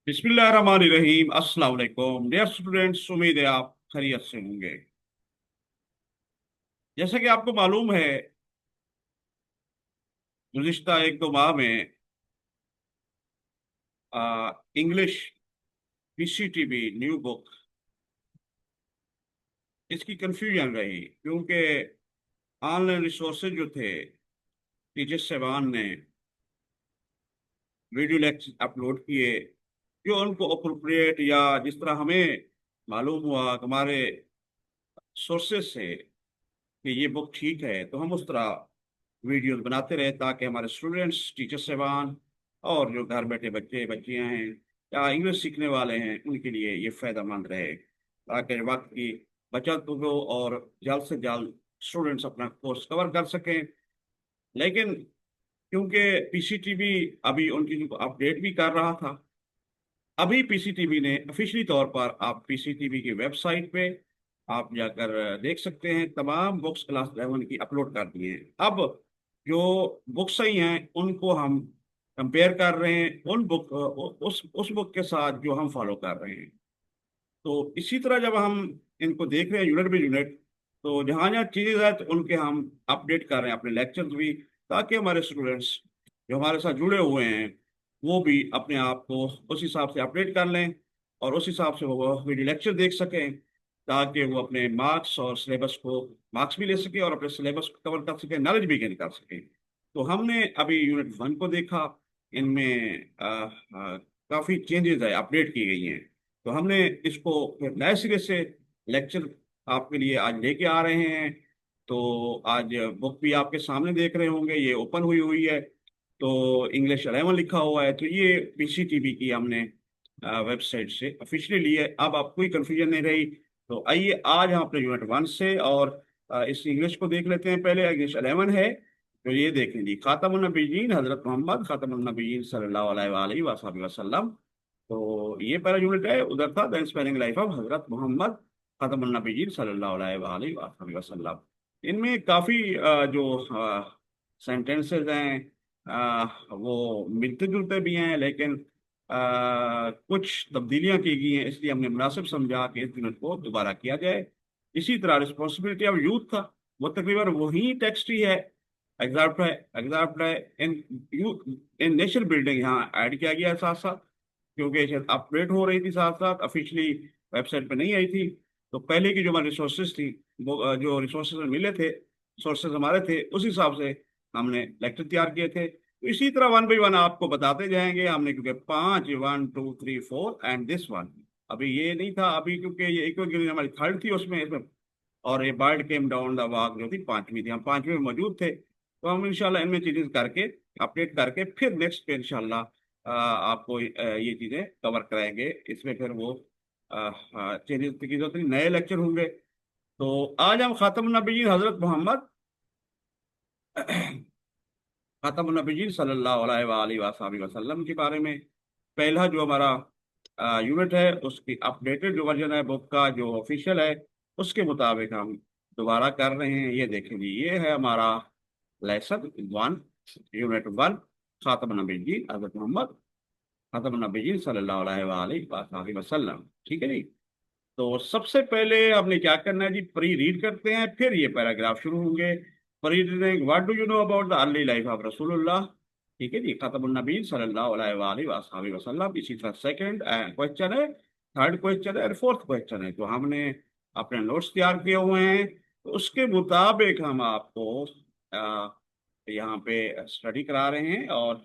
बिस्मिल्लाहिर्रहमानिर्रहीम। अस्सलाम वालेकुम डियर स्टूडेंट्स, उम्मीद है आप खैरियत से होंगे। जैसा कि आपको मालूम है, गुज़िश्ता एक दो माह में इंग्लिश पीसीटीबी न्यू बुक, इसकी कंफ्यूजन रही क्योंकि ऑनलाइन रिसोर्सेज जो थे, टीचर साहबान ने वीडियो लेक्चर अपलोड किए जो उनको अप्रोप्रिएट या जिस तरह हमें मालूम हुआ कि हमारे सोर्सेज से कि ये बुक ठीक है, तो हम उस तरह वीडियोस बनाते रहे ताकि हमारे स्टूडेंट्स, टीचर साहबान और जो घर बैठे बच्चे बच्चियां हैं या इंग्लिश सीखने वाले हैं उनके लिए ये फ़ायदेमंद रहे, ताकि वक्त की बचत हो और जल्द से जल्द स्टूडेंट्स अपना कोर्स कवर कर सकें। लेकिन क्योंकि पीसीटीबी अभी उनकी जो अपडेट भी कर रहा था, अभी पीसीटीबी ने ऑफिशियली तौर पर, आप पीसीटीबी की वेबसाइट पे आप जाकर देख सकते हैं, तमाम बुक्स क्लास 11 की अपलोड कर दिए हैं। अब जो बुक्स आई हैं उनको हम कंपेयर कर रहे हैं उन बुक उस बुक के साथ जो हम फॉलो कर रहे हैं। तो इसी तरह जब हम इनको देख रहे हैं यूनिट बाई यूनिट, तो जहाँ जहाँ चीज़ें हैं तो उनके हम अपडेट कर रहे हैं अपने लेक्चर्स भी, ताकि हमारे स्टूडेंट्स जो हमारे साथ जुड़े हुए हैं वो भी अपने आप को उस हिसाब से अपडेट कर लें और उस हिसाब से वो वीडियो लेक्चर देख सकें, ताकि वो अपने मार्क्स और सिलेबस को मार्क्स भी ले सके और अपने सिलेबस को कवर कर सके, नॉलेज भी गेन कर सके। तो हमने अभी यूनिट 1 को देखा, इनमें काफ़ी चेंजेस है, अपडेट की गई हैं। तो हमने इसको फिर नए सिरे से लेक्चर आपके लिए आज लेके आ रहे हैं। तो आज बुक भी आपके सामने देख रहे होंगे, ये ओपन हुई हुई है, तो इंग्लिश 11 लिखा हुआ है। तो ये पीसीटीबी की हमने वेबसाइट से ऑफिशियली ली है। अब आपको कोई कंफ्यूजन नहीं रही। तो आइए आज हम अपने यूनिट 1 से और इस इंग्लिश को देख लेते हैं। पहले इंग्लिश 11 है, तो ये देख लीजिए, खातमुन नबीयीन हजरत मोहम्मद खातमुन नबीयीन सल्लल्लाहु अलैहि वसल्लम। तो ये पहला यूनिट है, उधर था द इंस्पायरिंग लाइफ ऑफ हजरत मोहम्मद खातमुन नबीयीन सल्लल्लाहु अलैहि वसल्लम। इनमें काफ़ी जो सेंटेंसेस हैं वो मिलते जुलते भी हैं, लेकिन कुछ तब्दीलियां की गई हैं, इसलिए हमने मुनासिब समझा कि इस यूनिट को दोबारा किया जाए। इसी तरह रिस्पॉन्सिबिलिटी ऑफ यूथ था, वो तकरीबन वही टेक्स्ट ही है, एग्जाम्पल है इन इन नेशन बिल्डिंग यहाँ ऐड किया गया है साथ साथ, क्योंकि शायद अपडेट हो रही थी साथ साथ, ऑफिशियली वेबसाइट पे नहीं आई थी। तो पहले की जो हमारी रिसोर्सेज थी, वो जो रिसोर्सेज मिले थे, सोर्सेज हमारे थे, उस हिसाब से हमने लेक्चर तैयार किए थे। तो इसी तरह वन बाई वन आपको बताते जाएंगे हमने, क्योंकि 5 1 2 3 4 एंड दिस वन, अभी ये नहीं था अभी, क्योंकि ये एक हमारी थर्ड थी उसमें, और ये bird came down the walk जो थी 5वीं थी, हम 5वीं में मौजूद थे। तो हम इंशाल्लाह इनमें चीजें करके अपडेट करके फिर नेक्स्ट पे इंशाल्लाह आपको ये चीजें कवर कराएंगे। इसमें फिर वो चेंजेस की जरूरत नहीं, नए लेक्चर होंगे। तो आज हम खातमुन नबीयीन हजरत मोहम्मद खातमुन नबीयीन सल्लल्लाहु अलैहि वसल्लम के बारे में, पहला जो हमारा यूनिट है उसकी अपडेटेड जो वर्जन है बुक का, जो ऑफिशियल है, उसके मुताबिक हम दोबारा कर रहे हैं। ये देखें जी, ये है हमारा लेसन 1, यूनिट 1, खातमुन नबीयीन हजरत मोहम्मद खातमुन नबीयीन सल्लल्लाहु अलैहि वसल्लम। ठीक है जी। तो सबसे पहले हमने क्या करना है जी, प्री रीड करते हैं, फिर ये पैराग्राफ शुरू होंगे। Pre reading, what do you know about the early life of रसूलुल्लाह। ठीक है जी, खतमुन नबी सल्लल्लाहु अलैहि वसल्लम। इसी तरह सेकंड क्वेश्चन है, थर्ड क्वेश्चन है और फोर्थ क्वेश्चन है। तो हमने अपने नोट्स तैयार किए हुए हैं, तो उसके मुताबिक हम आपको यहाँ पे स्टडी करा रहे हैं, और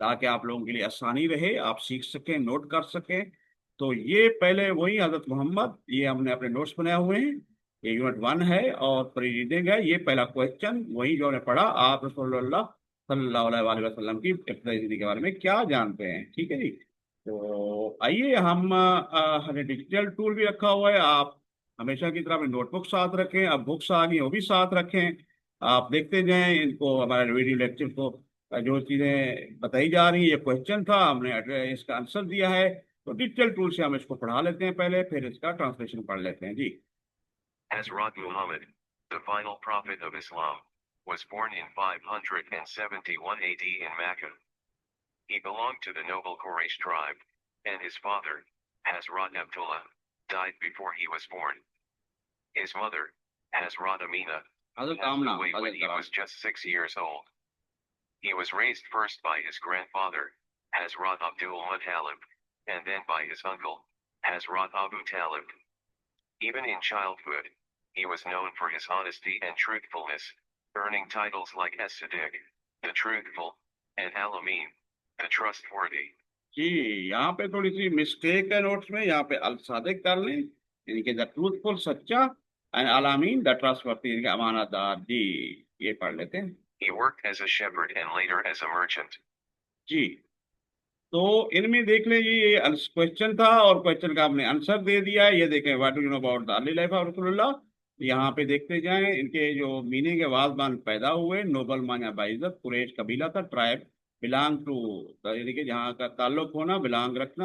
ताकि आप लोगों के लिए आसानी रहे, आप सीख सकें, नोट कर सकें। तो ये पहले वही हजरत मोहम्मद, ये हमने अपने नोट्स बनाए हुए हैं। ये यूनिट 1 है और प्री रीडिंग है। ये पहला क्वेश्चन वही जो हमने पढ़ा, आप रसूलुल्लाह सल्लल्लाहु अलैहि वसल्लम की इब्तिदाई ज़िंदगी के बारे में क्या जानते हैं। ठीक है जी। तो आइए, हम हमने डिजिटल टूल भी रखा हुआ है, आप हमेशा की तरह अपनी नोटबुक साथ रखें। अब बुक्स आ गई वो भी साथ रखें, आप देखते जाएं इनको, हमारे वीडियो लेक्चर को जो चीज़ें बताई जा रही है। ये क्वेश्चन था, हमने इसका आंसर दिया है। तो डिजिटल टूल से हम इसको पढ़ा लेते हैं पहले, फिर इसका ट्रांसलेशन पढ़ लेते हैं जी। Hazrat Muhammad, the final prophet of Islam, was born in 571 AD in Makkah. He belonged to the noble Quraysh tribe, and his father, Hazrat Abdullah, died before he was born. His mother, Hazrat Amina, حضرت passed Amna away when رضی he Allah was just 6 years old. He was raised first by his grandfather, Hazrat Abdul Muttalib, and then by his uncle, Hazrat Abu Talib. Even in childhood, he was known for his honesty and truthfulness, earning titles like As-Siddiq, the truthful, and Al-Amin, the trustworthy. جی یہاں پہ تھوڑی سی mistake ہے notice میں, یہاں پہ الصادق کر لیں, یعنی کہ دا ٹروتفل سچا, اینڈ علامین دا ٹرسٹورتھی, یعنی کہ امانت دار. جی یہ پڑھ لیتے ہیں. He worked as a shepherd and later as a merchant. جی تو ان میں دیکھ لیں جی, یہ کوشچن تھا اور کوشچن کا آپ نے آنسر دے دیا ہے. یہ دیکھیں what do you know about the early life of رسول اللہ. یہاں پہ دیکھتے جائیں ان کے جو میننگ ہے, واضبان پیدا ہوئے, نوبل مانا باعزت, قریش قبیلہ تھا, ٹرائب, بلانگ ٹو, یعنی کہ جہاں کا تعلق ہونا, بلانگ رکھنا,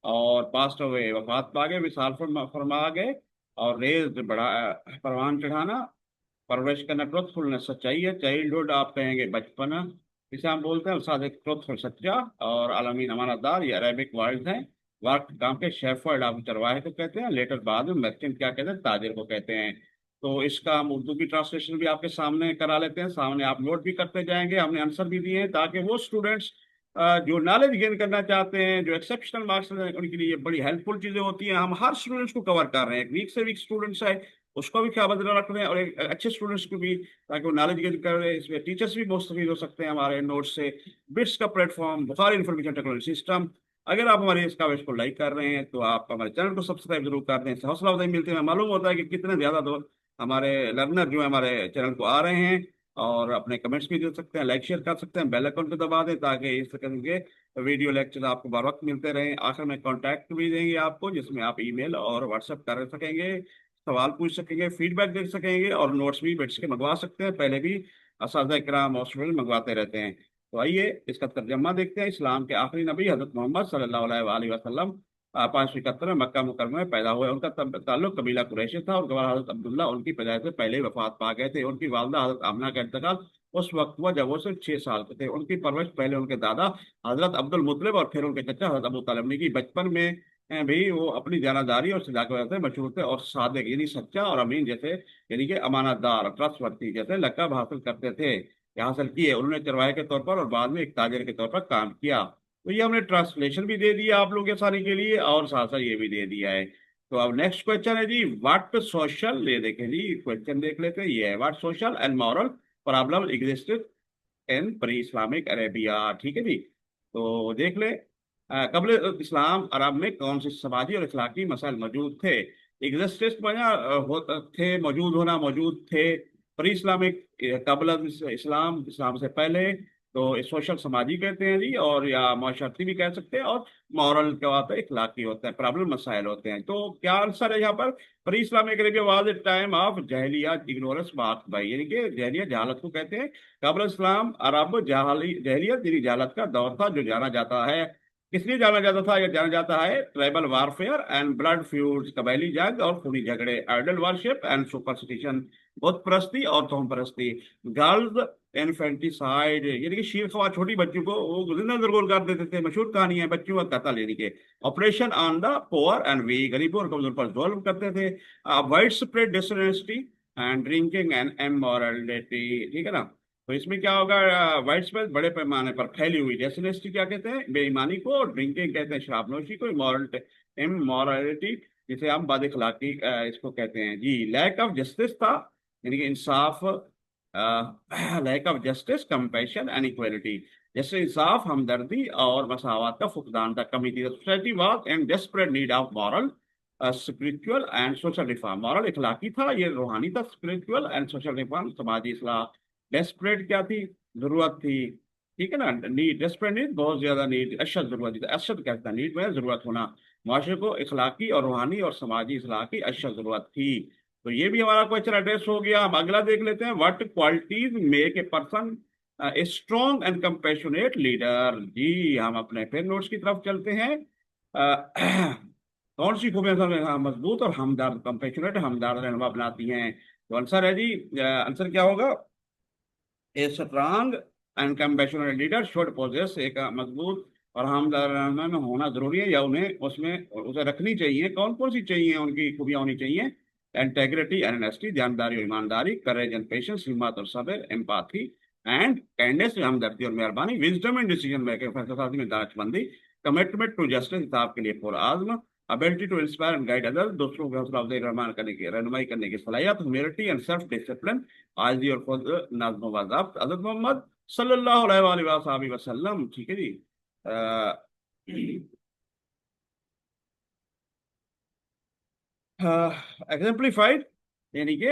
اور پاسٹ ہوئے, وفات پا گئے, وصال فرما گئے, اور ریز بڑا پروان چڑھانا, پرورش کرنا, ٹروتفلنس سچائی ہے, چائلڈہڈ آپ کہیں گے بچپنا جسے ہم بولتے ہیں, صادق ٹروتفل سچا, اور عالمین امانت دار, یہ عربک ورڈز ہیں. وقت کام کے شیفرڈ آپ چرواہے کو کہتے ہیں, لیٹر بعد میں مرچنٹ کیا کہتے ہیں, تاجر کو کہتے ہیں. تو اس کا ہم اردو کی ٹرانسلیشن بھی آپ کے سامنے کرا لیتے ہیں, سامنے آپ نوٹ بھی کرتے جائیں گے. ہم نے آنسر بھی دیے ہیں تاکہ وہ اسٹوڈنٹس جو نالج گین کرنا چاہتے ہیں, جو ایکسیپشنل مارکس ہیں, ان کے لیے بڑی ہیلپ فل چیزیں ہوتی ہیں. ہم ہر اسٹوڈنٹس کو کور کر رہے ہیں, ایک ویک سے ویک اسٹوڈنٹس ہے اس کو بھی خیال رکھ رہے ہیں, اور ایک اچھے اسٹوڈنٹس کو بھی, تاکہ وہ نالج گین کر رہے ہیں. اس میں ٹیچرس بھی مستفید ہو سکتے ہیں ہمارے نوٹ سے. بٹس کا پلیٹ فارم, بخاری انفارمیشن ٹیکنالوجی سسٹم. اگر آپ ہمارے اس کاوش کو لائک کر رہے ہیں تو آپ ہمارے چینل کو سبسکرائب ضرور کر دیں. اس سے حوصلہ افزائی ملتی ہے, معلوم ہوتا ہے کہ کتنے زیادہ ہمارے لرنر جو ہے ہمارے چینل کو آ رہے ہیں, اور اپنے کمنٹس بھی دے سکتے ہیں, لائک شیئر کر سکتے ہیں, بیل آئیکن کو دبا دیں تاکہ اس قسم کے ویڈیو لیکچر آپ کو بر وقت ملتے رہیں. آخر میں کانٹیکٹ بھی دیں گے آپ کو, جس میں آپ ای میل اور واٹس ایپ کر سکیں گے, سوال پوچھ سکیں گے, فیڈ بیک دے سکیں گے, اور نوٹس بھی بیٹھ کے منگوا سکتے ہیں. پہلے بھی اساتذہ کرام اور اسٹوڈنٹ منگواتے رہتے ہیں. تو آئیے اس کا ترجمہ دیکھتے ہیں. اسلام کے آخری نبی حضرت محمد صلی اللہ علیہ وآلہ وسلم 571 میں مکہ مکرمہ میں پیدا ہوئے. ان کا تعلق قبیلہ قریش تھا, اور گواہ حضرت عبداللہ ان کی پیدائش سے پہلے ہی وفات پا گئے تھے. ان کی والدہ حضرت آمنہ کا انتقال اس وقت ہوا جب وہ صرف 6 سال کے تھے. ان کی پرورش پہلے ان کے دادا حضرت عبد المطلب اور پھر ان کے چچا حضرت ابو طالب نے کی. بچپن میں بھی وہ اپنی جانبداری اور صداقت کی وجہ سے مشہور تھے, اور صادق یعنی سچا, اور امین جیسے یعنی کہ امانت دار, ٹرسٹورتھی جیسے لقب حاصل کرتے تھے, حاصل کیے. انہوں نے چرواہے کے طور پر اور بعد میں ایک تاجر کے طور پر کام کیا. تو یہ ہم نے ٹرانسلیشن بھی دے دیا آپ لوگوں کے سارے کے لیے, اور ساتھ ساتھ یہ بھی دے دیا ہے. تو اب نیکسٹ کوشچن ہے جی, واٹ سوشل, یہ دیکھیں جی کوشچن دیکھ لیتے ہیں. یہ ہے what social and moral problem existed in pre Islamic Arabia. ٹھیک ہے جی, تو دیکھ لیں قبل اسلام عرب میں کون سے سماجی اور اخلاقی مسائل موجود تھے. ایگزسٹنس تھے, موجود ہونا, موجود تھے. پری اسلامک قبل اسلام, اسلام سے پہلے, تو سوشل سماجی کہتے ہیں جی, اور یا معاشرتی بھی کہہ سکتے ہیں, اور مورل کیا ہوتا ہے, اخلاقی ہوتا ہے, پرابلم مسائل ہوتے ہیں. تو کیا آنسر ہے یہاں پر؟ Pre Islamic Arabia was a time of جہلیت, اگنورنس, بات بھائی, یعنی کہ جہلیت جہالت کو کہتے ہیں. قبل اسلام عرب جہلیت یعنی جہالت کا دور تھا, جو جانا جاتا ہے, کس لیے جانا جاتا تھا, یہ جانا جاتا ہے ٹرائبل وارفیئر اینڈ بلڈ فیوڈز, قبائلی جنگ اور خونی جھگڑے, آئیڈل ورشپ اینڈ سپرسٹیشن, بت پرستی اور توہم پرستی, گرلز انفینٹیسائڈ, یعنی کہ شیر خوار چھوٹی بچیوں کو وہ زندہ درگور کر دیتے تھے. مشہور کہانی ہے بچیوں کا قتل, یعنی کہ operation on the poor and weak, غریبوں اور کمزور پر ظلم کرتے تھے. Widespread dishonesty and drinking and immorality. ٹھیک ہے نا, تو اس میں کیا ہوگا, وائڈ اسپریڈ بڑے پیمانے پر پھیلی ہوئی, ڈیسونیسٹی کیا کہتے ہیں, بے ایمانی کو, ڈرنکنگ کہتے ہیں شراب نوشی کو, امورلٹی جسے ہم بد اخلاقی اس کو کہتے ہیں جی. لیک آف جسٹس تھا, یعنی کہ انصاف, lack of justice, compassion and equality, جیسے انصاف, ہمدردی اور مساوات کا فقدان تھا, کمی تھی. Society was in desperate need of moral, spiritual and social reform. Moral اخلاقی تھا, یہ روحانی تھا, اسپرچل اینڈ سوشل ریفارم, سماجی اصلاح. ڈیسپریٹ کیا تھی, ضرورت تھی. ٹھیک ہے نا, نیڈ, ڈیسپریٹ نیڈ, بہت زیادہ نیڈ, اشد ضرورت, اشد کہتا ہے نیڈ میں ضرورت ہونا. معاشرے کو اخلاقی اور روحانی اور سماجی اصلاح کی اشد ضرورت تھی. تو یہ بھی ہمارا کوشچن ایڈریس ہو گیا. ہم اگلا دیکھ لیتے ہیں, what qualities make a person a strong and compassionate leader. جی ہم اپنے پھر نوٹس کی طرف چلتے ہیں. کون سی خوبیاں مضبوط اور ہمدرد, کمپیشنیٹ, ہمدرد رہنما بناتی ہیں؟ تو آنسر ہے جی, آنسر کیا ہوگا, a strong and compassionate leader should possess, एक मजबूत और हमदर्द में होना जरूरी है, या उन्हें उसमें उसे रखनी चाहिए। कौन कौन सी चाहिए, उनकी खूबियां होनी चाहिए? इंटेग्रिटी एंड ऑनेस्टी, ध्यानदारी और ईमानदारी, करेज एंड पेशेंस, हिम्मत और सब्र, एम्पाथी एंड काइंडनेस, हमदर्दी और मेहरबानी, विजडम एंड डिसीजन मेकिंग, फैसलासाजी में दानिशमंदी, कमिटमेंट टू जस्टिस, इंसाफ के लिए पुरआज़्म, ability to inspire and guide others, दूसरों को हौसला अफजाई रहमान करने की रहनुमाई करने की सलाहियत, ह्यूमिलिटी एंड सेल्फ डिसिप्लिन, आजी और खुद नज़्म व ज़ब्त। हज़रत मोहम्मद सल्लल्लाहु अलैहि वसल्लम, ठीक है जी, एग्जाम्पलीफाइड, यानी कि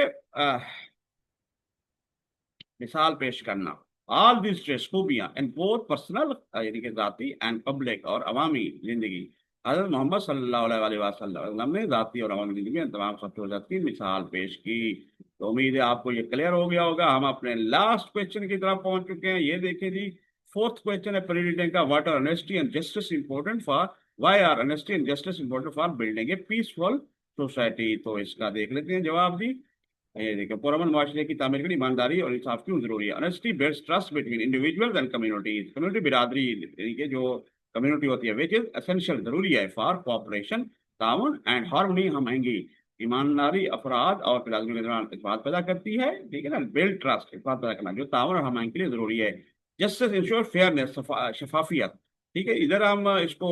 मिसाल पेश करना, ऑल दिस ट्रेस, खूबियां इन बोथ पर्सनल, यानी कि जाती, एंड पब्लिक और अवामी जिंदगी। हज़रत मोहम्मद सल्लल्लाहु अलैहि वसल्लम ने जाती और अवामी जिंदगी में तमाम खसूसियात की मिसाल पेश की। तो उम्मीद है आपको ये क्लियर हो गया होगा। हम अपने लास्ट क्वेश्चन की तरफ पहुंच चुके हैं। ये देखिए जी, फोर्थ क्वेश्चन है प्रेसिडेंट का, what are honesty and justice important for, why are honesty and justice important for building a peaceful society. तो इसका देख लेते हैं जवाब जी। ये देखिए, पुरअमन माशरे की तामीर के लिए ईमानदारी और इंसाफ क्यों जरूरी है? Honesty builds trust between individuals and communities, community बिरादरी, यानी कि जो कम्युनिटी होती है, विच इज एसेंशियल, जरूरी है, फॉर कोऑपरेशन, ताउन एंड हार्मनी, हम आएंगी। ईमानदारी अफराद और बिरादरी के दौरान इत्तेफाक पैदा करती है, ठीक है ना, बिल्ड ट्रस्ट, इत्तेफाक पैदा करना जो ताउन और हम के लिए जरूरी है। जस्टिस इंश्योर फेयरनेस, शफाफियत, ठीक है, इधर हम इसको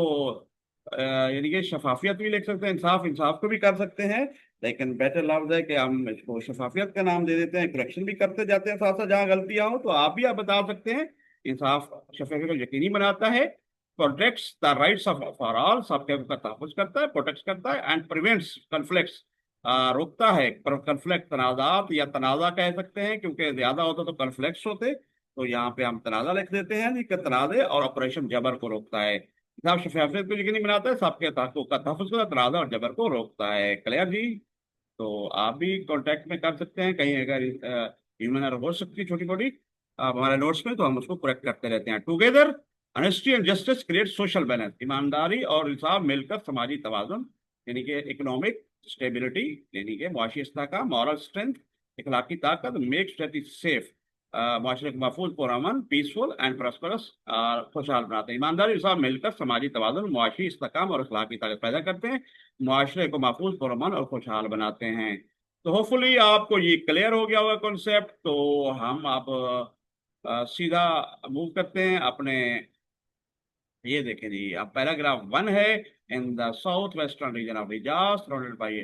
यानी कि शफाफियत भी लिख सकते हैं, इंसाफ, इंसाफ को भी कर सकते हैं, लेकिन बेटर लफ्ज है कि हम इसको शफाफियत का नाम दे देते हैं। करेक्शन भी करते जाते हैं साथ साथ, जहाँ गलतियां हो तो आप बता सकते हैं। इंसाफ शफाफियत को यकीनी बनाता है, protects the rights of for all, सबके हक का तहफ़्फ़ुज़ करता है, प्रोटेक्ट करता है, एंड प्रिवेंट्स कन्फ्लिक्ट्स, रोकता है कन्फ्लिक्ट, तनाज़ात या तनाज़ा कह सकते हैं, क्योंकि ज्यादा होता तो कन्फ्लिक्ट्स होते। तो यहाँ पे हम तनाज़ा लिख देते हैं जी, कि तनाज़े और ऑपरेशन जबर को रोकता है। इंसाफ शफाफियत को यकीनी बनाता है, सबके हक़ों का तहफ़्फ़ुज़ करता है, तनाज़ा और जबर को रोकता है। क्लियर जी? तो आप भी कांटेक्ट में कर सकते हैं, कहीं अगर ह्यूमन एरर हो सकती है छोटी मोटी आप हमारे नोट्स में, तो हम उसको करेक्ट करते रहते हैं। Together honesty and justice create social balance, ईमानदारी और इंसाफ मिलकर समाजी तवाज़ुन, यानी कि इकोनॉमिक स्टेबिलिटी, यानी कि मुआशी इस्तेहकाम, मॉरल स्ट्रेंथ, इखलाकी ताकत, मेक सोसाइटी सेफ, माशरे को महफूज, पुरअमन, पीसफुल एंड प्रॉस्परस, खुशहाल बनाते हैं। ईमानदारी इंसाफ मिलकर समाजी तवाज़ुन, मुआशी इस्तेहकाम और इखलाकी ताकत पैदा करते हैं, मुआशरे को महफूज, पुरअमन और खुशहाल बनाते हैं। तो होपफुली आपको ये क्लियर हो गया होगा कॉन्सेप्ट। तो हम आप सीधा मूव करते हैं अपने, ये देखें जी, अब पैराग्राफ 1 है, in the south western region of Hijaz surrounded bye